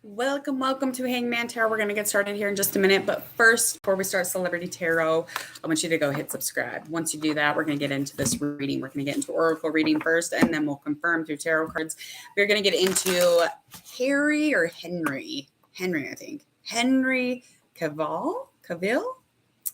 Welcome to Hangman Tarot. We're going to get started here in just a minute. But first, before we start Celebrity Tarot, I want you to go hit subscribe. Once you do that, we're going to get into this reading. We're going to get into Oracle reading first, and then we'll confirm through tarot cards. We're going to get into Harry or Henry. Henry, I think. Henry CAVILL?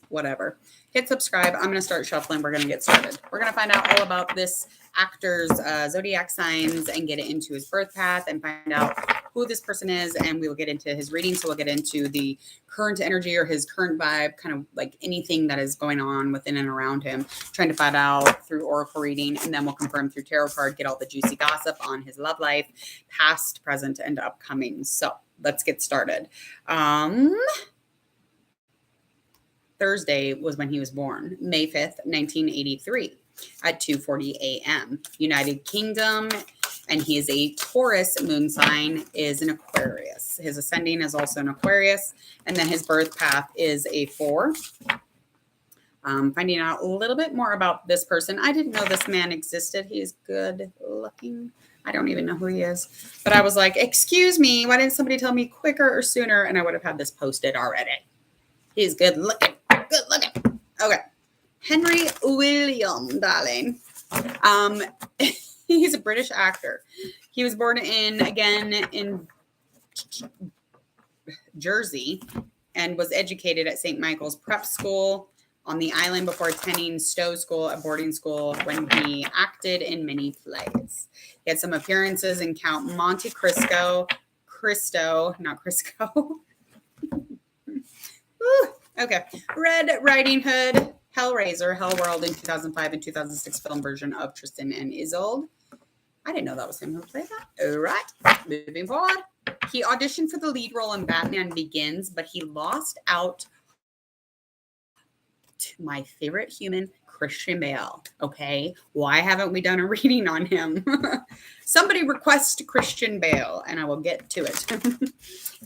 Whatever. Hit subscribe. I'm going to start shuffling. We're going to get started. We're going to find out all about this actor's zodiac signs and get into his birth path and find out who this person is, and we will get into his reading. So we'll get into the current energy or his current vibe, kind of like anything that is going on within and around him, trying to find out through oracle reading, and then we'll confirm through tarot card, get all the juicy gossip on his love life, past, present, and upcoming. So let's get started. Thursday was when he was born, May 5th, 1983 at 2:40 a.m. United Kingdom, and he is a Taurus. Moon sign is an Aquarius. His ascending is also an Aquarius, and then his birth path is a 4. Finding out a little bit more about this person. I didn't know this man existed. He's good looking. I don't even know who he is, but I was like, excuse me, why didn't somebody tell me quicker or sooner? And I would have had this posted already. He's good looking. Good looking. Okay. Henry William, darling. He's a British actor. He was born in Jersey and was educated at St. Michael's Prep School on the island before attending Stowe School, a boarding school, when he acted in many plays. He had some appearances in Count Monte Cristo, not Crisco. Okay. Red Riding Hood, Hellraiser, Hellworld in 2005 and 2006 film version of Tristan and Isolde. I didn't know that was him who played that. All right. Moving forward. He auditioned for the lead role in Batman Begins, but he lost out to my favorite human, Christian Bale. Okay. Why haven't we done a reading on him? Somebody request Christian Bale, and I will get to it.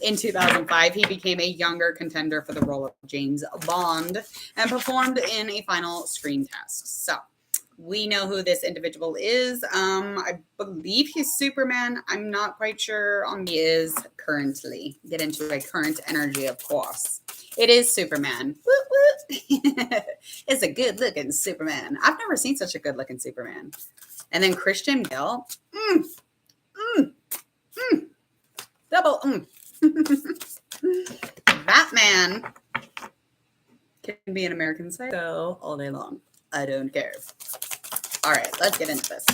In 2005, he became a younger contender for the role of James Bond and performed in a final screen test. So we know who this individual is. I believe he's Superman. I'm not quite sure on he is currently. Get into a current energy, of course. It is Superman. It's a good-looking Superman. I've never seen such a good-looking Superman. And then Christian Bale. Double. Batman can be an American Psycho all day long. I don't care. All right, let's get into this.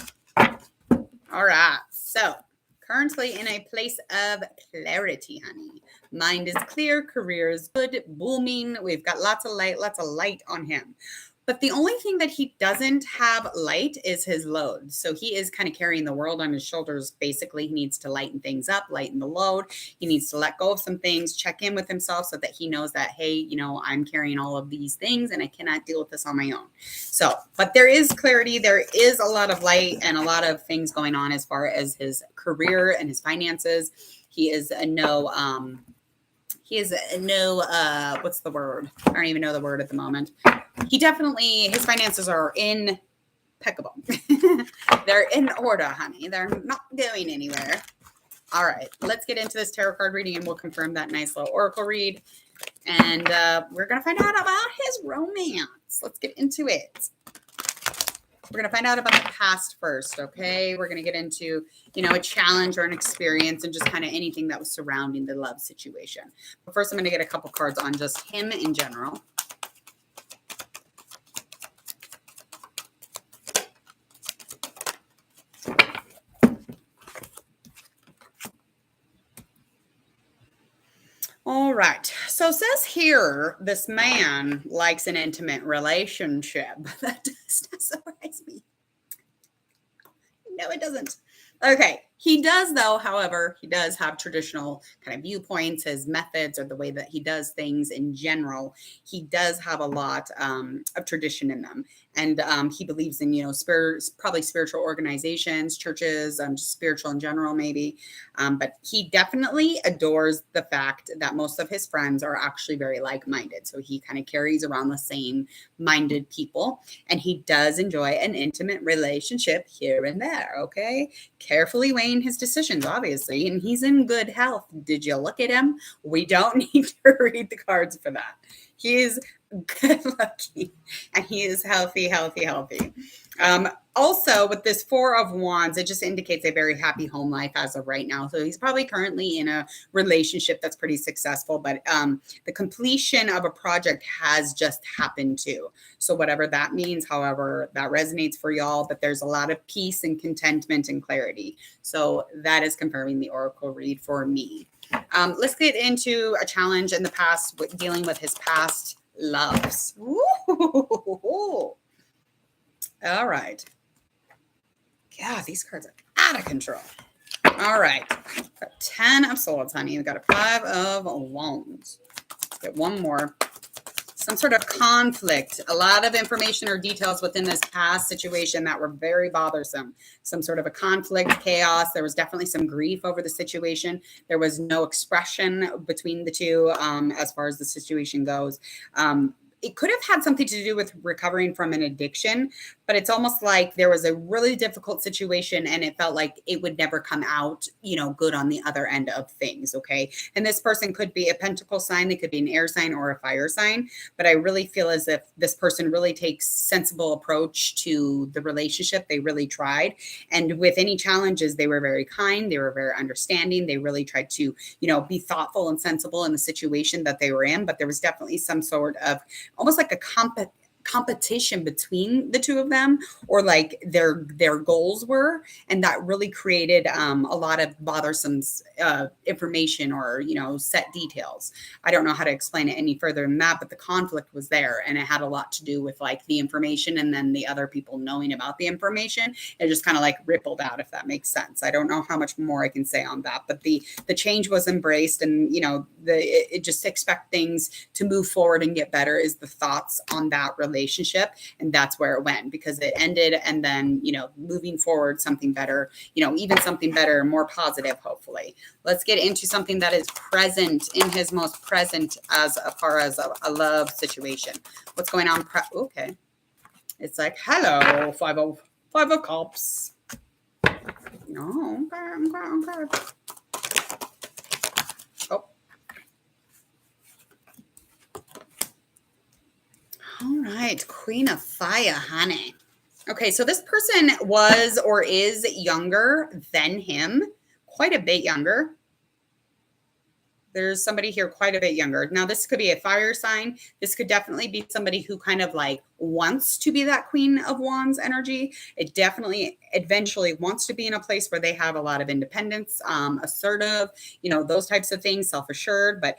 All right, so currently in a place of clarity, honey. Mind is clear, career is good, booming. We've got lots of light on him. But the only thing that he doesn't have light is his load. So he is kind of carrying the world on his shoulders. Basically, he needs to lighten things up, lighten the load. He needs to let go of some things, check in with himself so that he knows that, hey, I'm carrying all of these things and I cannot deal with this on my own. So, but there is clarity. There is a lot of light and a lot of things going on as far as his career and his finances. He is what's the word? I don't even know the word at the moment. His finances are impeccable. They're in order, honey. They're not going anywhere. All right, let's get into this tarot card reading and we'll confirm that nice little oracle read. And we're going to find out about his romance. Let's get into it. We're going to find out about the past first, okay? We're going to get into, a challenge or an experience and just kind of anything that was surrounding the love situation. But first, I'm going to get a couple cards on just him in general. All right. So it says here, this man likes an intimate relationship. That does not surprise me. No, it doesn't. Okay. He does, though, however, he does have traditional kind of viewpoints, his methods, or the way that he does things in general. He does have a lot of tradition in them. And he believes in, spirit, probably spiritual organizations, churches, just spiritual in general, maybe. But he definitely adores the fact that most of his friends are actually very like-minded. So he kind of carries around the same minded people, and he does enjoy an intimate relationship here and there. Okay. Carefully weighing his decisions, obviously, and he's in good health. Did you look at him? We don't need to read the cards for that. He is good looking and he is healthy. Also, with this Four of Wands, it just indicates a very happy home life as of right now. So he's probably currently in a relationship that's pretty successful, but the completion of a project has just happened too. So whatever that means, however that resonates for y'all, but there's a lot of peace and contentment and clarity. So that is confirming the Oracle read for me. Let's get into a challenge in the past with dealing with his past loves. Ooh. All right. Yeah, these cards are out of control. All right. Got 10 of Swords, honey. We got a 5 of Wands. Let's get one more. Some sort of conflict, a lot of information or details within this past situation that were very bothersome. Some sort of a conflict, chaos. There was definitely some grief over the situation. There was no expression between the two as far as the situation goes. It could have had something to do with recovering from an addiction, but it's almost like there was a really difficult situation and it felt like it would never come out, good on the other end of things. Okay. And this person could be a pentacle sign. They could be an air sign or a fire sign, but I really feel as if this person really takes sensible approach to the relationship. They really tried. And with any challenges, they were very kind. They were very understanding. They really tried to, be thoughtful and sensible in the situation that they were in, but there was definitely some sort of almost like a competition between the two of them, or like their goals were, and that really created a lot of bothersome information or set details. I don't know how to explain it any further than that, but the conflict was there, and it had a lot to do with like the information and then the other people knowing about the information. It just kind of like rippled out, if that makes sense. I don't know how much more I can say on that, but the change was embraced, and it just expect things to move forward and get better is the thoughts on that relationship. And that's where it went, because it ended, and then moving forward, something better, even something better, more positive, hopefully. Let's get into something that is present, in his most present as far as a love situation. What's going on? Okay, it's like, hello, five of cups. No, okay. All right, Queen of Fire, honey. Okay, so this person was or is younger than him, quite a bit younger. There's somebody here quite a bit younger. Now, this could be a fire sign. This could definitely be somebody who kind of like wants to be that Queen of Wands energy. It definitely eventually wants to be in a place where they have a lot of independence, assertive, those types of things, self-assured. But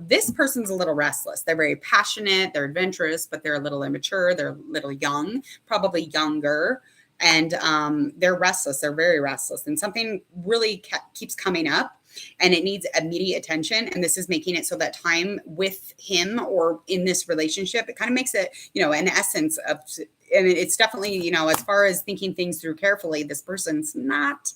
this person's a little restless. They're very passionate. They're adventurous, but they're a little immature. They're a little young, probably younger. And they're restless. They're very restless. And something really keeps coming up, and it needs immediate attention. And this is making it so that time with him or in this relationship, it kind of makes it, an essence of, and it's definitely, as far as thinking things through carefully, this person's not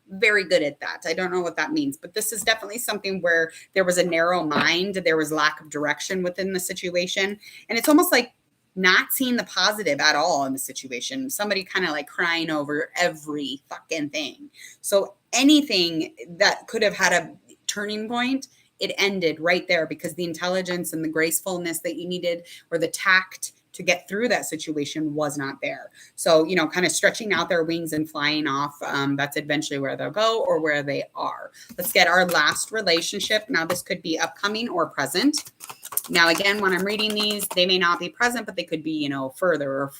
very good at that. I don't know what that means, but this is definitely something where there was a narrow mind. There was lack of direction within the situation. And it's almost like not seeing the positive at all in the situation. Somebody kind of like crying over every fucking thing. So anything that could have had a turning point, it ended right there, because the intelligence and the gracefulness that you needed, or the tact to get through that situation, was not there. So, kind of stretching out their wings and flying off. That's eventually where they'll go, or where they are. Let's get our last relationship. Now, this could be upcoming or present. Now, again, when I'm reading these, they may not be present, but they could be, further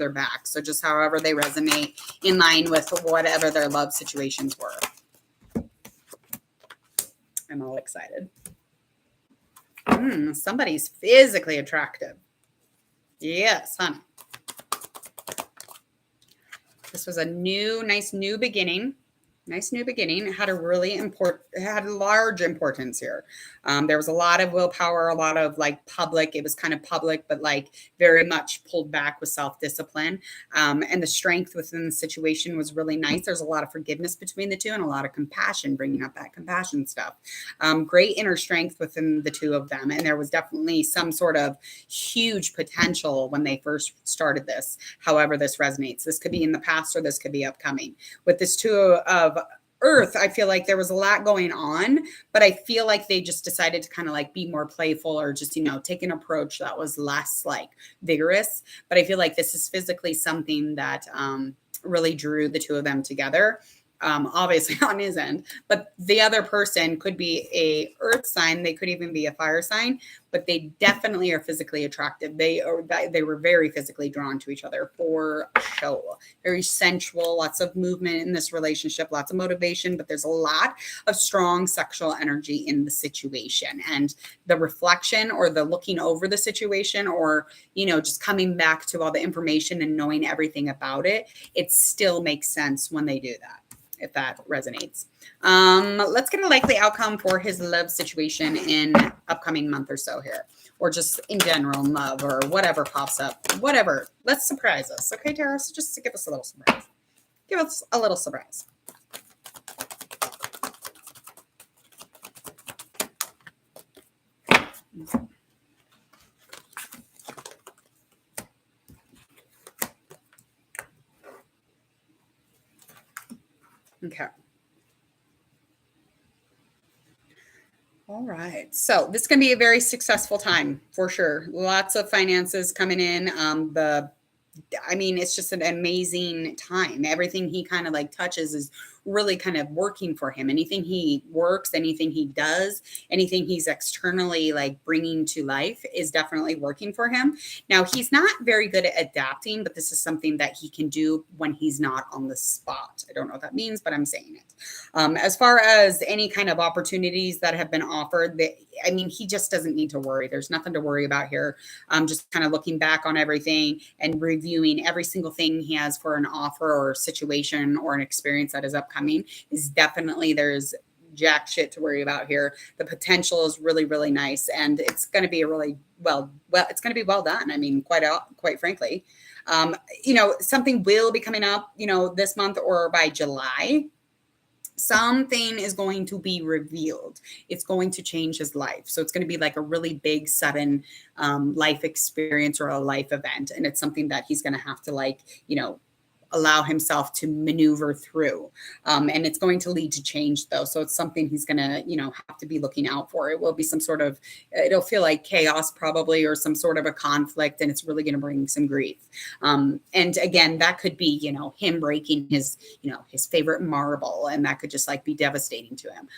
back. So just however they resonate in line with whatever their love situations were. I'm all excited. Somebody's physically attractive. Yes, honey. This was a nice new beginning. Nice new beginning. It had a really important, had large importance here. There was a lot of willpower, a lot of like public. It was kind of public, but like very much pulled back with self discipline. And the strength within the situation was really nice. There's a lot of forgiveness between the two and a lot of compassion, bringing up that compassion stuff. Great inner strength within the two of them. And there was definitely some sort of huge potential when they first started this. However, this resonates. This could be in the past or this could be upcoming. With this two of Earth, I feel like there was a lot going on, but I feel like they just decided to kind of like be more playful or just, take an approach that was less like vigorous. But I feel like this is physically something that really drew the two of them together. Obviously on his end, but the other person could be a earth sign. They could even be a fire sign, but they definitely are physically attractive. They were very physically drawn to each other for sure. Very sensual, lots of movement in this relationship, lots of motivation, but there's a lot of strong sexual energy in the situation, and the reflection or the looking over the situation, or, just coming back to all the information and knowing everything about it. It still makes sense when they do that, if that resonates. Let's get a likely outcome for his love situation in upcoming month or so here, or just in general love or whatever pops up, whatever. Let's surprise us. Okay, Tara, so just to give us a little surprise. Give us a little surprise. Okay. All right. So this is going to be a very successful time for sure. Lots of finances coming in. It's just an amazing time. Everything he kind of like touches is really kind of working for him. Anything he works, anything he does, anything he's externally like bringing to life is definitely working for him. Now, he's not very good at adapting, but this is something that he can do when he's not on the spot. I don't know what that means, but I'm saying it. As far as any kind of opportunities that have been offered, he just doesn't need to worry. There's nothing to worry about here. Just kind of looking back on everything and reviewing every single thing he has for an offer or situation or an experience that is upcoming is definitely, there's jack shit to worry about here. The potential is really, really nice. And it's going to be a really it's going to be well done. Quite frankly, something will be coming up, this month or by July. Something is going to be revealed. It's going to change his life. So it's going to be like a really big, sudden life experience or a life event. And it's something that he's going to have to allow himself to maneuver through. And it's going to lead to change though. So it's something he's going to, have to be looking out for. It will be some sort of, it'll feel like chaos probably, or some sort of a conflict. And it's really going to bring some grief. And again, that could be, him breaking his, his favorite marble. And that could just like be devastating to him.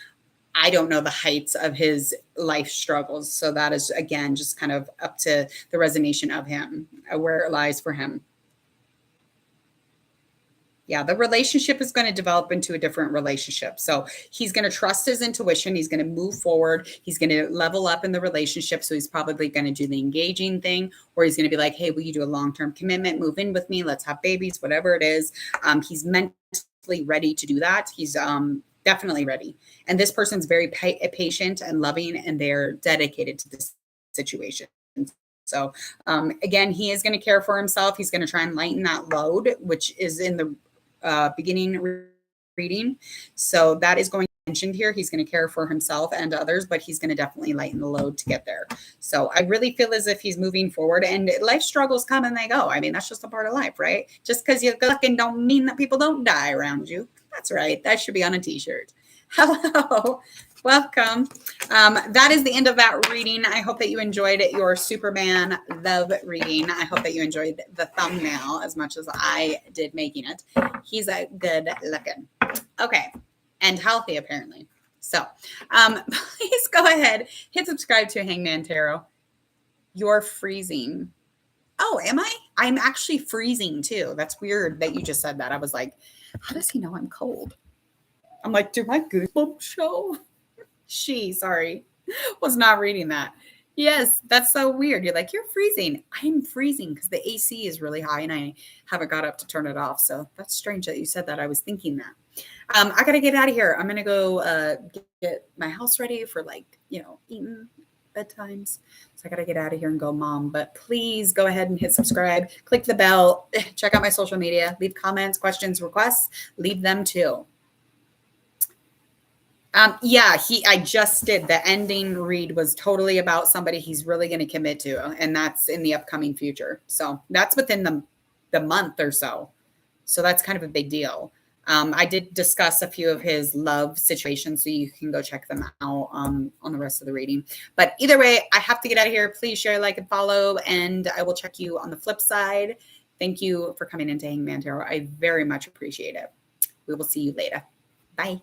I don't know the heights of his life struggles. So that is, again, just kind of up to the resonation of him, where it lies for him. Yeah, the relationship is going to develop into a different relationship. So he's going to trust his intuition. He's going to move forward. He's going to level up in the relationship. So he's probably going to do the engaging thing, or he's going to be like, hey, will you do a long-term commitment? Move in with me. Let's have babies, whatever it is. He's mentally ready to do that. He's definitely ready. And this person's very patient and loving, and they're dedicated to this situation. So again, he is going to care for himself. He's going to try and lighten that load, which is in the beginning reading. So that is going to be mentioned here. He's going to care for himself and others, but he's going to definitely lighten the load to get there. So I really feel as if he's moving forward, and life struggles come and they go. That's just a part of life, right? Just because you're looking don't mean that people don't die around you. That's right. That should be on a t-shirt. Hello. Welcome. That is the end of that reading. I hope that you enjoyed your Superman love reading. I hope that you enjoyed the thumbnail as much as I did making it. He's a good looking. Okay. And healthy, apparently. So please go ahead, hit subscribe to Hangman Tarot. You're freezing. Oh, am I? I'm actually freezing too. That's weird that you just said that. I was like, how does he know I'm cold? I'm like, do my goosebumps show? Sorry, was not reading that. Yes, that's so weird. You're like, you're freezing. I'm freezing because the AC is really high and I haven't got up to turn it off. So that's strange that you said that. I was thinking that. I got to get out of here. I'm going to go get my house ready for eating bedtimes. So I got to get out of here and go, Mom. But please go ahead and hit subscribe, click the bell, check out my social media, leave comments, questions, requests, leave them too. I just did. The ending read was totally about somebody he's really going to commit to, and that's in the upcoming future. So that's within the month or so. So that's kind of a big deal. I did discuss a few of his love situations, so you can go check them out on the rest of the reading. But either way, I have to get out of here. Please share, like, and follow, and I will check you on the flip side. Thank you for coming into Hangman Tarot. I very much appreciate it. We will see you later. Bye.